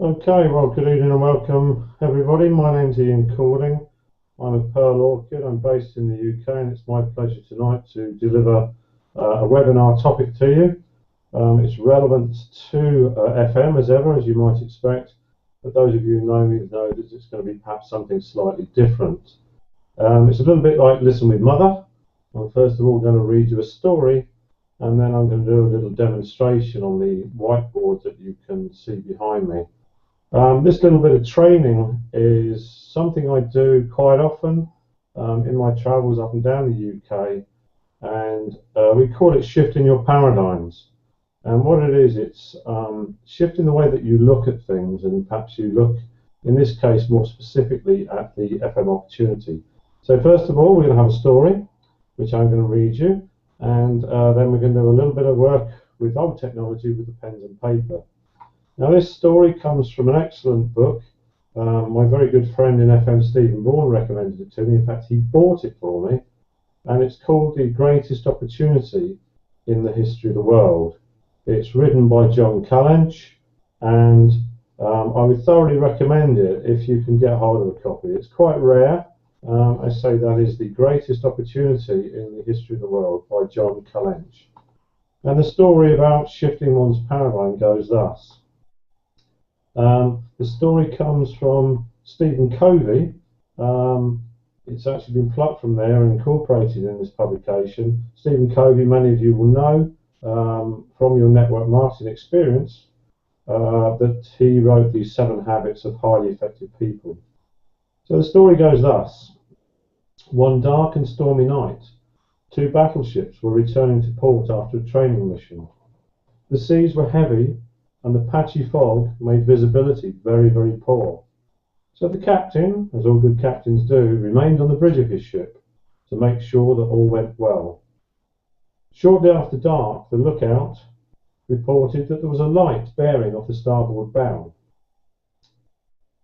Okay, well, good evening and welcome everybody. My name's Ian Cording. I'm a Pearl Orchid. I'm based in the UK, and it's my pleasure tonight to deliver a webinar topic to you. It's relevant to FM as ever, as you might expect, but those of you who know me know that it's going to be perhaps something slightly different. It's a little bit like Listen with Mother. I'm first of all going to read you a story, and then I'm going to do a little demonstration on the whiteboard that you can see behind me. This little bit of training is something I do quite often in my travels up and down the UK, and we call it shifting your paradigms. And what it is, it's shifting the way that you look at things, and perhaps you look, in this case, more specifically at the FM opportunity. So first of all, we're going to have a story, which I'm going to read you, and then we're going to do a little bit of work with old technology with the pens and paper. Now, this story comes from an excellent book. My very good friend in FM, Stephen Bourne, recommended it to me. In fact, he bought it for me, and it's called The Greatest Opportunity in the History of the World. It's written by John Challenge, and I would thoroughly recommend it if you can get hold of a copy. It's quite rare. I say that is The Greatest Opportunity in the History of the World by John Challenge. And the story about shifting one's paradigm goes thus. The story comes from Stephen Covey. It's actually been plucked from there and incorporated in this publication. Stephen Covey, many of you will know from your network marketing experience, that he wrote these 7 habits of highly effective people. So the story goes thus. One dark and stormy night, 2 battleships were returning to port after a training mission. The seas were heavy, and the patchy fog made visibility very, very poor. So the captain, as all good captains do, remained on the bridge of his ship to make sure that all went well. Shortly after dark, the lookout reported that there was a light bearing off the starboard bow.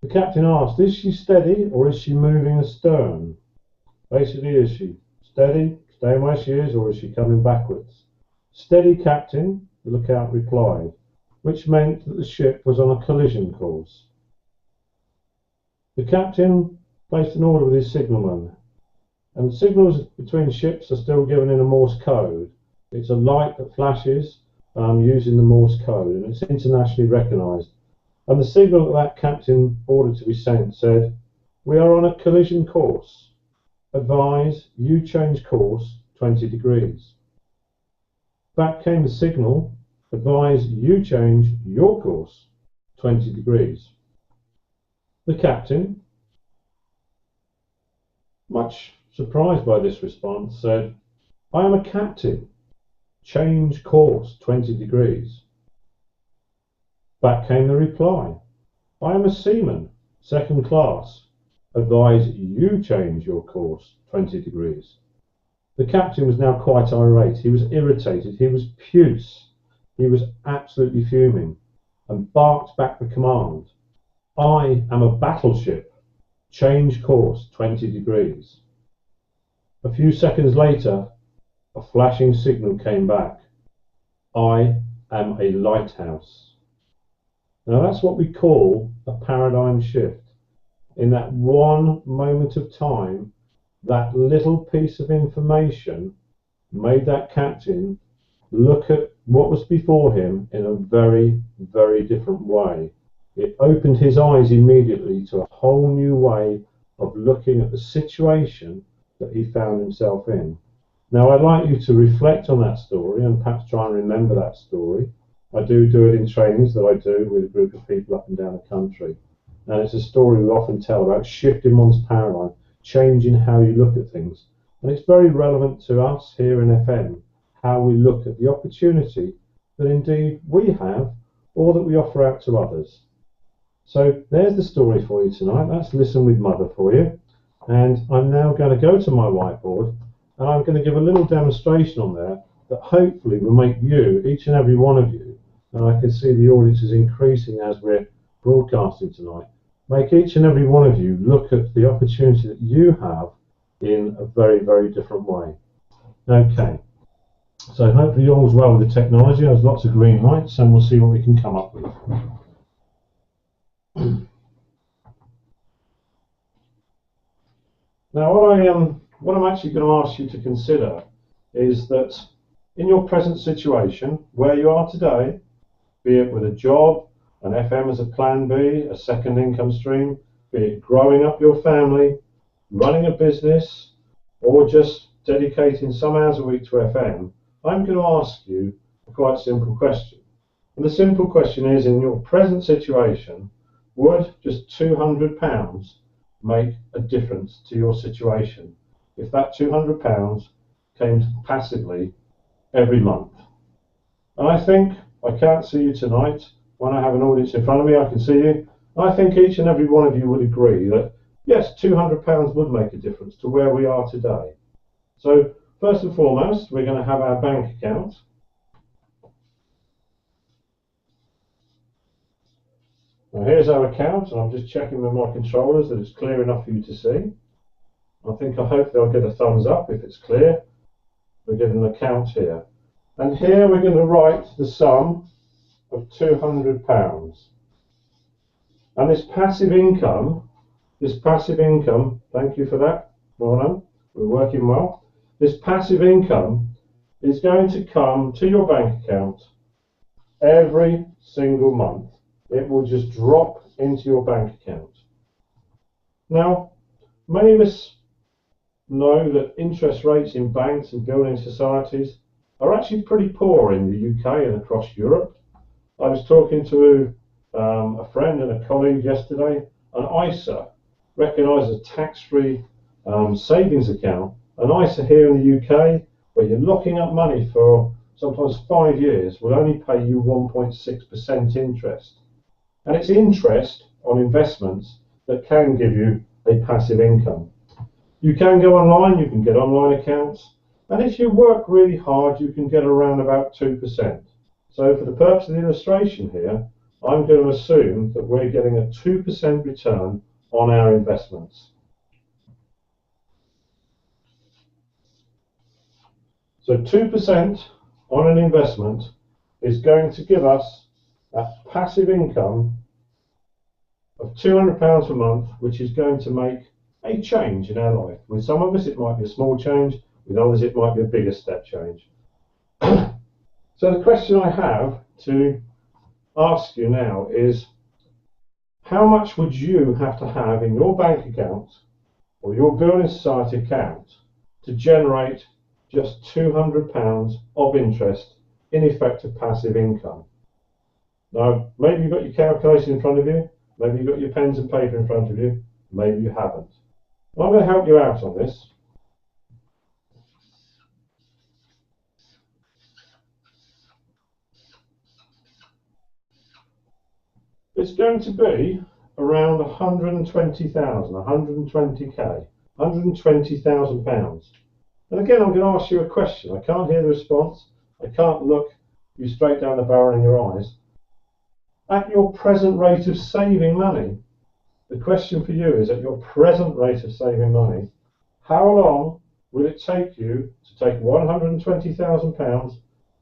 The captain asked, "Is she steady or is she moving astern?" Basically, is she steady, staying where she is, or is she coming backwards? "Steady, captain," the lookout replied, which meant that the ship was on a collision course. The captain placed an order with his signalman, and signals between ships are still given in a Morse code. It's a light that flashes using the Morse code, and it's internationally recognised. And the signal that captain ordered to be sent said, "We are on a collision course. Advise you change course 20 degrees. Back came the signal, "Advise you change your course 20 degrees. The captain, much surprised by this response, said, "I am a captain. Change course 20 degrees. Back came the reply, "I am a seaman, 2nd class. Advise you change your course 20 degrees. The captain was now quite irate. He was irritated. He was puce. He was absolutely fuming and barked back the command, "I am a battleship. Change course 20 degrees. A few seconds later, a flashing signal came back, "I am a lighthouse." Now that's what we call a paradigm shift. In that one moment of time, that little piece of information made that captain look at what was before him in a very, very different way. It opened his eyes immediately to a whole new way of looking at the situation that he found himself in. Now, I'd like you to reflect on that story and perhaps try and remember that story. I do it in trainings that I do with a group of people up and down the country. And it's a story we often tell about shifting one's paradigm, changing how you look at things. And it's very relevant to us here in FM, how we look at the opportunity that indeed we have or that we offer out to others. So there's the story for you tonight. That's Listen with Mother for you. And I'm now going to go to my whiteboard, and I'm going to give a little demonstration on there that hopefully will make you, each and every one of you, and I can see the audience is increasing as we're broadcasting tonight, make each and every one of you look at the opportunity that you have in a very, very different way. Okay, so hopefully all's well with the technology. There's lots of green lights, and we'll see what we can come up with. Now, what I'm actually going to ask you to consider is that in your present situation, where you are today, be it with a job, an FM as a plan B, a second income stream, be it growing up your family, running a business, or just dedicating some hours a week to FM, I'm going to ask you a quite simple question. And the simple question is, in your present situation, would just £200 make a difference to your situation if that £200 came passively every month? And I think, I can't see you tonight. When I have an audience in front of me, I can see you. I think each and every one of you would agree that, yes, £200 would make a difference to where we are today. So, first and foremost, we're going to have our bank account. Now, here's our account, and I'm just checking with my controllers that it's clear enough for you to see. I hope they'll get a thumbs up if it's clear. We're getting an account here. And here we're going to write the sum of £200. And this passive income, thank you for that, well done, we're working well. This passive income is going to come to your bank account every single month. It will just drop into your bank account. Now, many of us know that interest rates in banks and building societies are actually pretty poor in the UK and across Europe. I was talking to a friend and a colleague yesterday. An ISA, recognised as a tax-free savings account, an ISA here in the UK, where you're locking up money for sometimes 5 years, will only pay you 1.6% interest. And it's interest on investments that can give you a passive income. You can go online, you can get online accounts, and if you work really hard, you can get around about 2%. So for the purpose of the illustration here, I'm going to assume that we're getting a 2% return on our investments. So 2% on an investment is going to give us a passive income of £200 a month, which is going to make a change in our life. With some of us it might be a small change, with others it might be a bigger step change. So the question I have to ask you now is, how much would you have to have in your bank account or your building society account to generate just £200 of interest in effective passive income? Now, maybe you've got your calculator in front of you, maybe you've got your pens and paper in front of you, maybe you haven't. Well, I'm going to help you out on this. It's going to be around 120,000, 120k, £120,000. And again, I'm going to ask you a question. I can't hear the response. I can't look you straight down the barrel in your eyes. At your present rate of saving money, the question for you is, at your present rate of saving money, how long will it take you to take £120,000,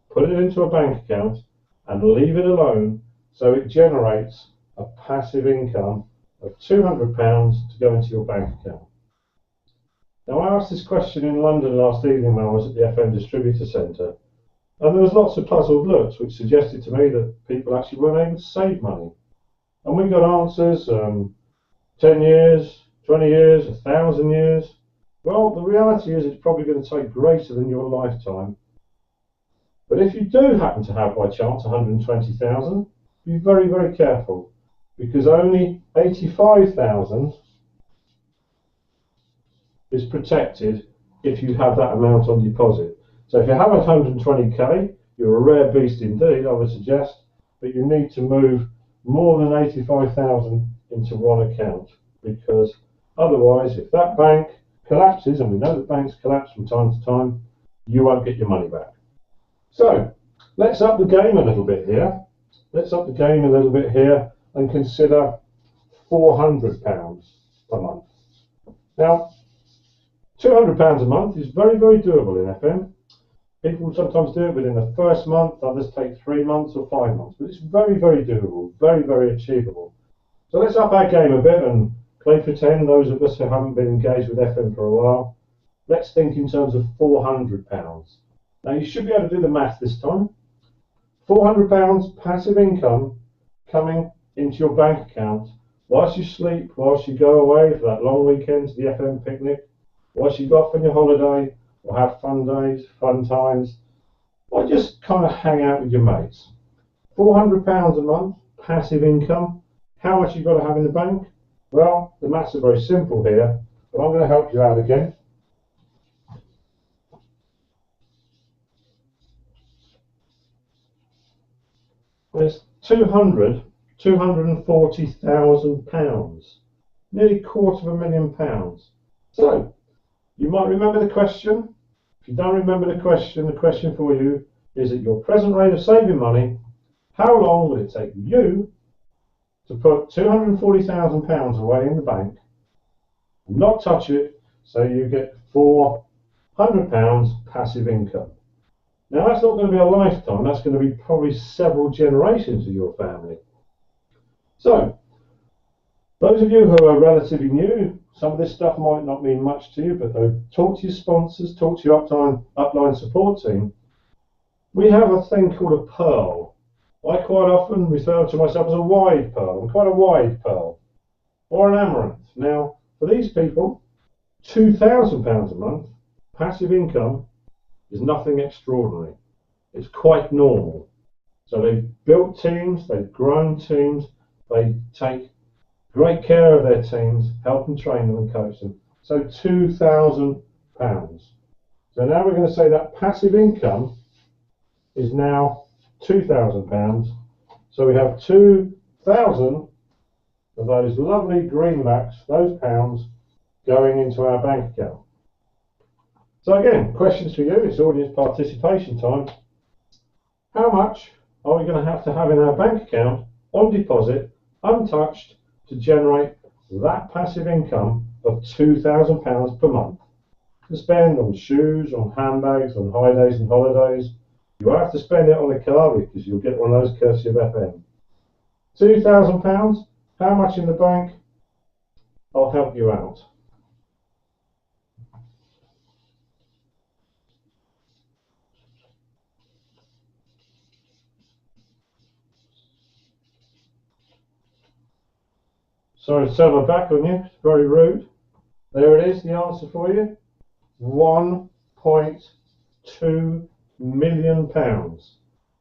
put it into a bank account, and leave it alone so it generates a passive income of £200 to go into your bank account? Now, I asked this question in London last evening when I was at the FM Distributor Centre, and there was lots of puzzled looks which suggested to me that people actually weren't able to save money. And we got answers, 10 years, 20 years, 1,000 years. Well, the reality is it's probably going to take greater than your lifetime. But if you do happen to have, by chance, 120,000, be very, very careful, because only 85,000 is protected if you have that amount on deposit. So if you have 120k, you're a rare beast indeed, I would suggest, but you need to move more than 85,000 into one account, because otherwise, if that bank collapses, and we know that banks collapse from time to time, you won't get your money back. So let's up the game a little bit here. Let's up the game a little bit here and consider £400 per month. Now, £200 a month is very, very doable in FM. People sometimes do it within the first month, others take 3 months or 5 months, but it's very, very doable, very, very achievable. So let's up our game a bit and play pretend, those of us who haven't been engaged with FM for a while, let's think in terms of £400. Now you should be able to do the math this time. £400 passive income coming into your bank account whilst you sleep, whilst you go away for that long weekend to the FM picnic, whilst you go off on your holiday or have fun days, fun times, or just kind of hang out with your mates. £400 a month, passive income. How much you've got to have in the bank? Well, the maths are very simple here, but I'm going to help you out again. There's £240,000, nearly £250,000. So, you might remember the question. If you don't remember the question for you is at your present rate of saving money, how long will it take you to put £240,000 away in the bank, not touch it, so you get £400 passive income? Now that's not going to be a lifetime, that's going to be probably several generations of your family. So, those of you who are relatively new, some of this stuff might not mean much to you, but talk to your sponsors, talk to your upline support team. We have a thing called a pearl. I quite often refer to myself as a wide pearl. I'm quite a wide pearl, or an amaranth. Now, for these people, £2,000 a month, passive income, is nothing extraordinary. It's quite normal. So they've built teams, they've grown teams, they take great care of their teams, help and train them and coach them. So £2,000. So now we're going to say that passive income is now £2,000. So we have 2,000 of those lovely greenbacks, those pounds, going into our bank account. So again, questions for you, it's audience participation time. How much are we going to have in our bank account on deposit, untouched, to generate that passive income of £2,000 per month to spend on shoes, on handbags, on high days and holidays? You won't have to spend it on a car because you'll get one of those courtesy of FM. £2,000, how much in the bank? I'll help you out. Sorry to turn my back on you, it's very rude. There it is, the answer for you. £1.2 million.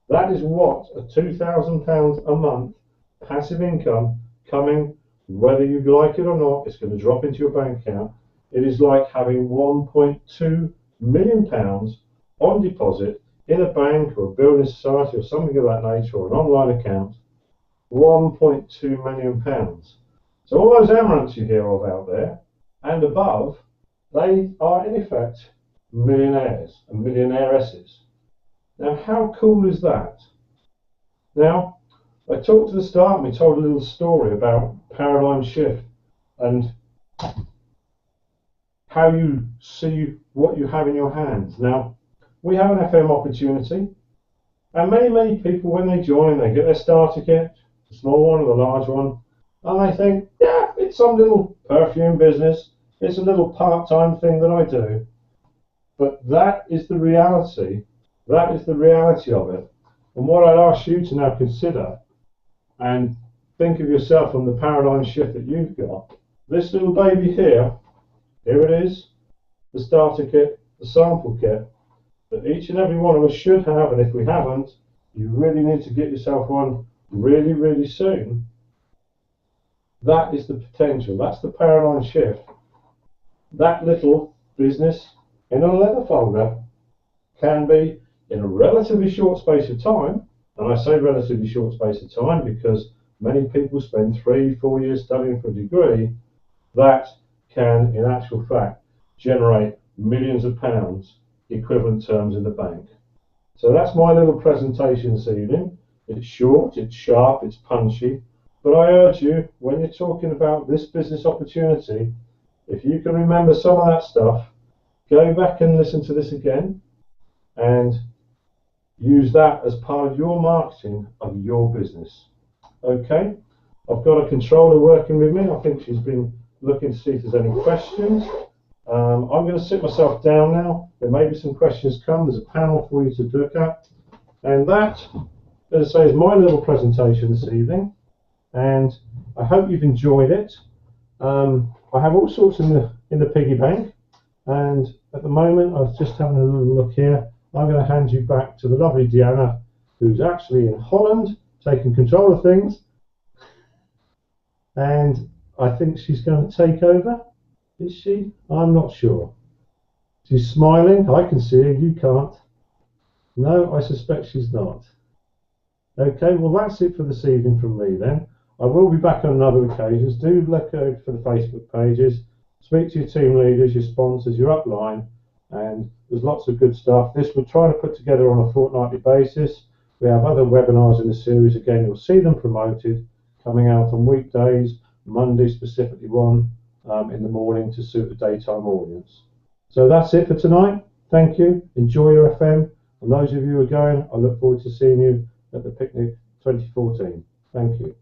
That is what a £2,000 a month passive income coming, whether you like it or not, it's going to drop into your bank account. It is like having £1.2 million on deposit in a bank or a building society or something of that nature, or an online account. £1.2 million. So all those amaranths you hear of out there and above, they are in effect millionaires and millionairesses. Now how cool is that? Now I talked at the start and we told a little story about paradigm shift and how you see what you have in your hands. Now we have an FM opportunity, and many people, when they join, they get their starter kit, the small one or the large one, and they think, yeah, it's some little perfume business, it's a little part-time thing that I do. But that is the reality. That is the reality of it. And what I'd ask you to now consider and think of yourself on the paradigm shift that you've got. This little baby here it is, the starter kit, the sample kit, that each and every one of us should have, and if we haven't, you really need to get yourself one really soon. That is the potential, that's the paradigm shift. That little business in a leather folder can be, in a relatively short space of time, and I say relatively short space of time because many people spend 3-4 years studying for a degree, that can in actual fact generate millions of pounds equivalent terms in the bank. So that's my little presentation this evening. It's short, it's sharp, it's punchy, but I urge you, when you're talking about this business opportunity, if you can remember some of that stuff, go back and listen to this again and use that as part of your marketing of your business. Okay, I've got a controller working with me. I think she's been looking to see if there's any questions. I'm going to sit myself down now. There may be some questions come. There's a panel for you to look at. And that, as I say, is my little presentation this evening. And I hope you've enjoyed it. I have all sorts in the piggy bank. And at the moment, I was just having a little look here. I'm going to hand you back to the lovely Deanna, who's actually in Holland, taking control of things. And I think she's going to take over. Is she? I'm not sure. She's smiling. I can see her. You can't. No, I suspect she's not. Okay, well, that's it for this evening from me then. I will be back on other occasions. Do look out for the Facebook pages. Speak to your team leaders, your sponsors, your upline, and there's lots of good stuff. This we're trying to put together on a fortnightly basis. We have other webinars in the series. Again, you'll see them promoted, coming out on weekdays, Monday specifically one in the morning to suit the daytime audience. So that's it for tonight. Thank you. Enjoy your FM. And those of you who are going, I look forward to seeing you at the Picnic 2014. Thank you.